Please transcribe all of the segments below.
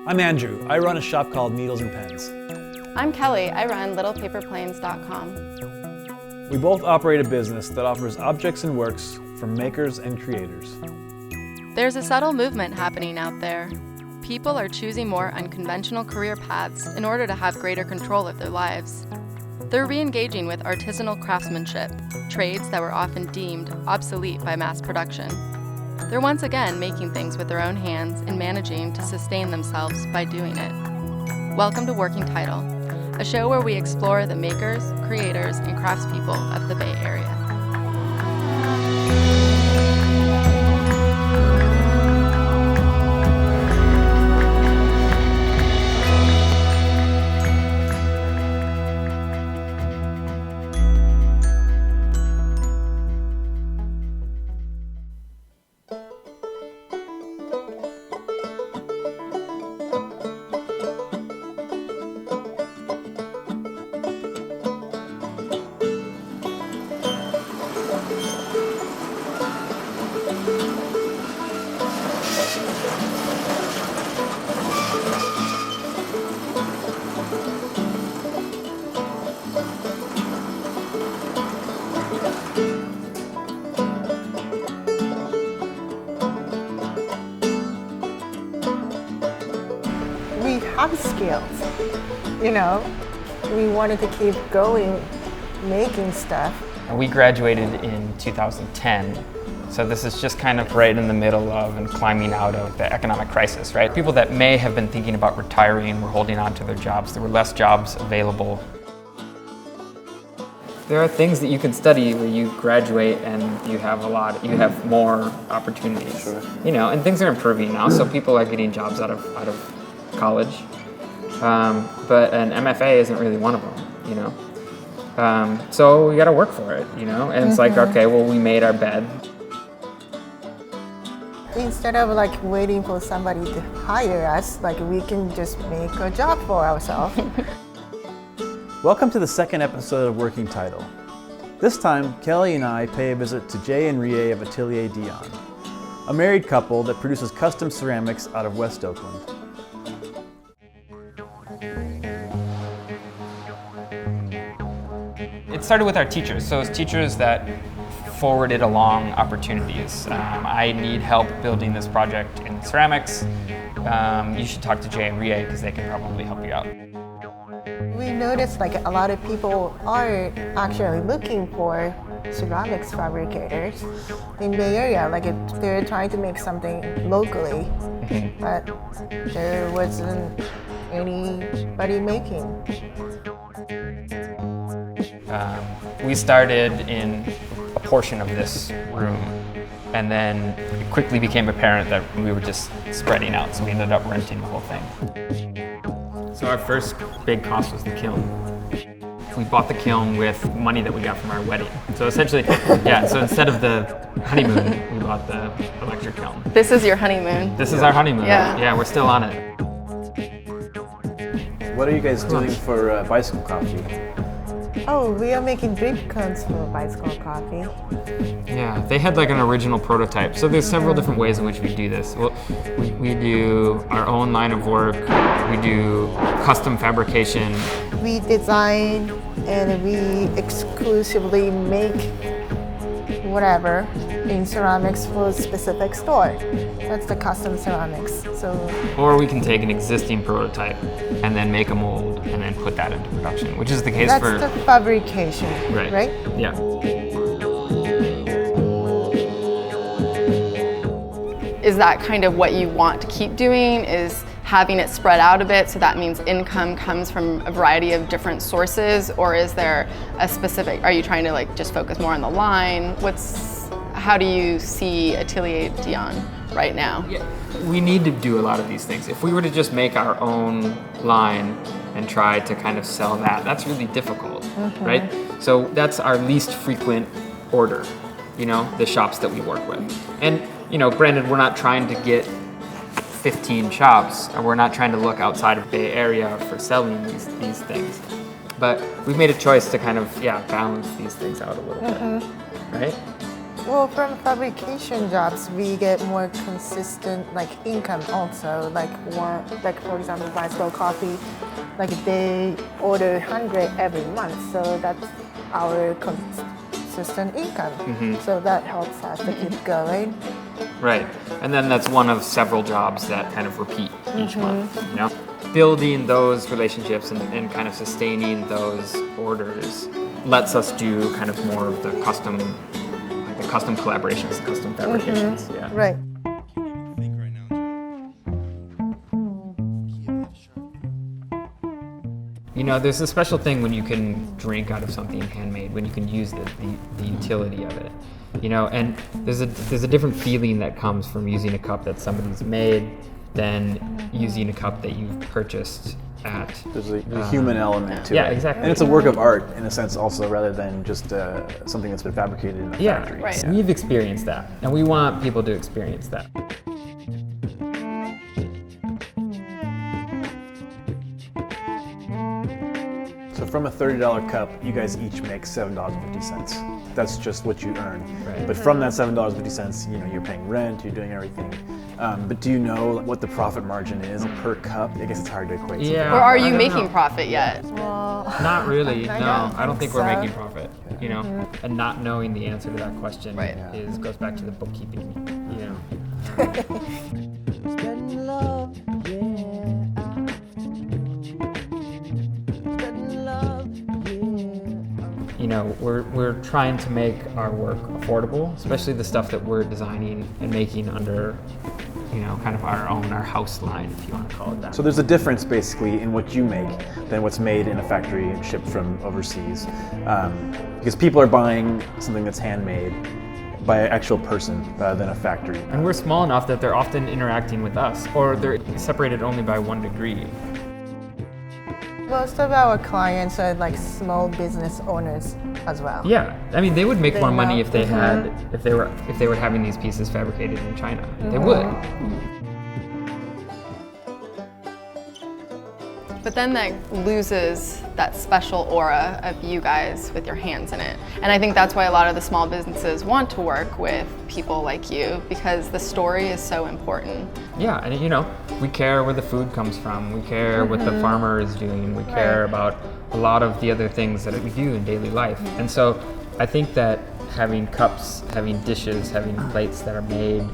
I'm Andrew. I run a shop called Needles and Pens. I'm Kelly. I run littlepaperplanes.com. We both operate a business that offers objects and works from makers and creators. There's a subtle movement happening out there. People are choosing more unconventional career paths in order to have greater control of their lives. They're re-engaging with artisanal craftsmanship, trades that were often deemed obsolete by mass production. They're once again making things with their own hands and managing to sustain themselves by doing it. Welcome to Working Title, a show where we explore the makers, creators, and craftspeople of the Bay Area. We have skills, we wanted to keep going, making stuff. We graduated in 2010, so this is just kind of right in the middle of and climbing out of the economic crisis, right? People that may have been thinking about retiring were holding on to their jobs. There were less jobs available. There are things that you can study where you graduate and you have more opportunities. Sure. And things are improving now, so people are getting jobs out of college. But an MFA isn't really one of them, so we got to work for it, and it's like, okay, well, we made our bed. Instead of waiting for somebody to hire us, we can just make a job for ourselves. Welcome to the second episode of Working Title. This time, Kelly and I pay a visit to Jay and Rie of Atelier Dion, a married couple that produces custom ceramics out of West Oakland. It started with our teachers. So it's teachers that forwarded along opportunities. I need help building this project in ceramics. You should talk to Jay and Rie because they can probably help you out. We noticed a lot of people are actually looking for ceramics fabricators in Bay Area. They're trying to make something locally, but there wasn't anybody making. We started in a portion of this room, and then it quickly became apparent that we were just spreading out, so we ended up renting the whole thing. So our first big cost was the kiln. We bought the kiln with money that we got from our wedding. So essentially, so instead of the honeymoon, we bought the electric kiln. This is your honeymoon. This is our honeymoon. Yeah, we're still on it. What are you guys doing for bicycle coffee? Oh, we are making drip cones for bicycle coffee. Yeah, they had an original prototype. So there's several different ways in which we do this. Well, we do our own line of work. We do custom fabrication. We design and we exclusively make whatever in ceramics for a specific store. That's the custom ceramics. Or we can take an existing prototype and then make a mold and then put that into production, which is the case That's the fabrication, right? Yeah. Is that kind of what you want to keep doing, is having it spread out a bit, so that means income comes from a variety of different sources, or is there a specific, are you trying to just focus more on the line? How do you see Atelier Dion right now? Yeah. We need to do a lot of these things. If we were to just make our own line and try to kind of sell that's really difficult, right? So that's our least frequent order, the shops that we work with. And, granted, we're not trying to get 15 shops, and we're not trying to look outside of the Bay Area for selling these things. But we've made a choice to kind of, balance these things out a little bit, right? Well, from fabrication jobs, we get more consistent like income also. Like for example, Bicycle Coffee, like they order 100 every month, so that's our consistent income. So that helps us to keep going. Right. And then that's one of several jobs that kind of repeat each month, you know? Building those relationships and kind of sustaining those orders lets us do kind of more of the custom collaborations, the custom fabrications. Yeah. Right. You know, there's a special thing when you can drink out of something handmade, when you can use the utility of it. You know, and there's a different feeling that comes from using a cup that somebody's made than using a cup that you've purchased at. There's a human element to it. Yeah, exactly. And it's a work of art in a sense also, rather than just something that's been fabricated in a factory. right. We've experienced that, and we want people to experience that. So from a $30 cup, you guys each make $7.50. That's just what you earn. Right. But from that $7.50, you know, you're paying rent, you're doing everything. But do you know what the profit margin is per cup? I guess it's hard to equate. Yeah. Or are I you don't making know. profit yet? Well, Not really. No, I don't think we're so. making profit. You know, and not knowing the answer to that question Right. goes back to the bookkeeping. You know. Spreading love, yeah. Spreading love, yeah. You know, we're trying to make our work affordable, especially the stuff that we're designing and making under, you know, kind of our house line, if you want to call it that. So there's a difference basically in what you make than what's made in a factory and shipped from overseas. Because people are buying something that's handmade by an actual person rather than a factory. And we're small enough that they're often interacting with us, or they're separated only by 1 degree. most of our clients are like small business owners as well. Yeah, I mean, they would make They more money know- if they had, if they were having these pieces fabricated in China. They would. But then that loses that special aura of you guys with your hands in it. And I think that's why a lot of the small businesses want to work with people like you, because the story is so important. Yeah, and you know, we care where the food comes from. We care what the farmer is doing. We care about a lot of the other things that we do in daily life. And so I think that having cups, having dishes, having plates that are made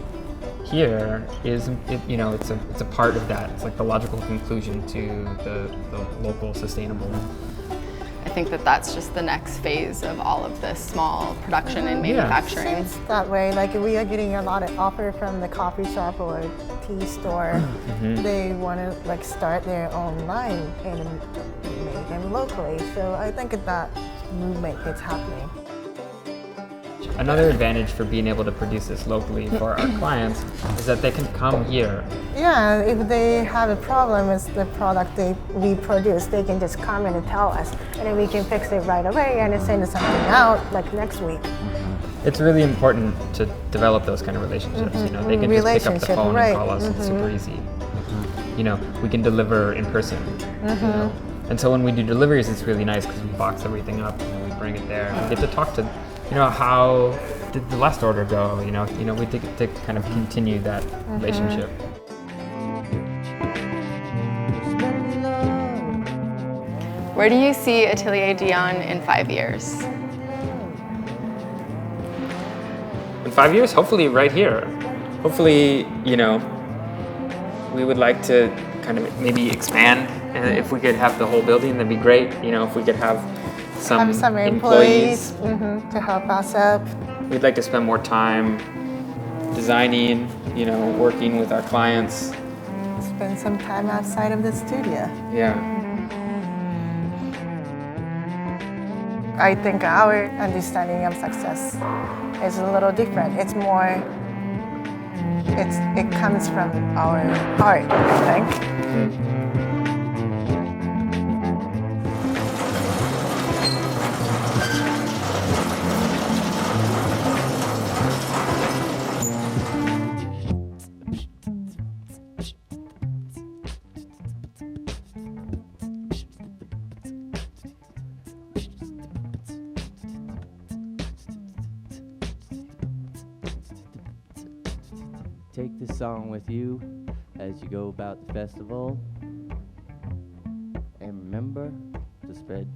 here is, you know, it's a part of that. It's like the logical conclusion to the local sustainable. I think that that's just the next phase of all of this small production and manufacturing. It's that way. Like we are getting a lot of offer from the coffee shop or tea store. They want to like start their own line and make them locally. So I think that movement is happening. Another advantage for being able to produce this locally for our clients is that they can come here. Yeah, if they have a problem with the product we produce, they can just come in and tell us, and then we can fix it right away and send something out like next week. It's really important to develop those kind of relationships. You know, they can just pick up the Relationship, phone right. and call us. It's super easy. You know, we can deliver in person. You know? And so when we do deliveries, it's really nice because we box everything up and then we bring it there. We get to talk to, you know, how did the last order go? You know, we get to kind of continue that relationship. Spreading love. Where do you see Atelier Dion in 5 years? In 5 years, hopefully right here. Hopefully, you know, we would like to kind of maybe expand. And if we could have the whole building, that'd be great. You know, if we could have Have some employees to help us up. We'd like to spend more time designing, you know, working with our clients. Spend some time outside of the studio. Yeah. I think our understanding of success is a little different. It's more, it comes from our heart, I think. take this song with you as you go about the festival. And remember to spread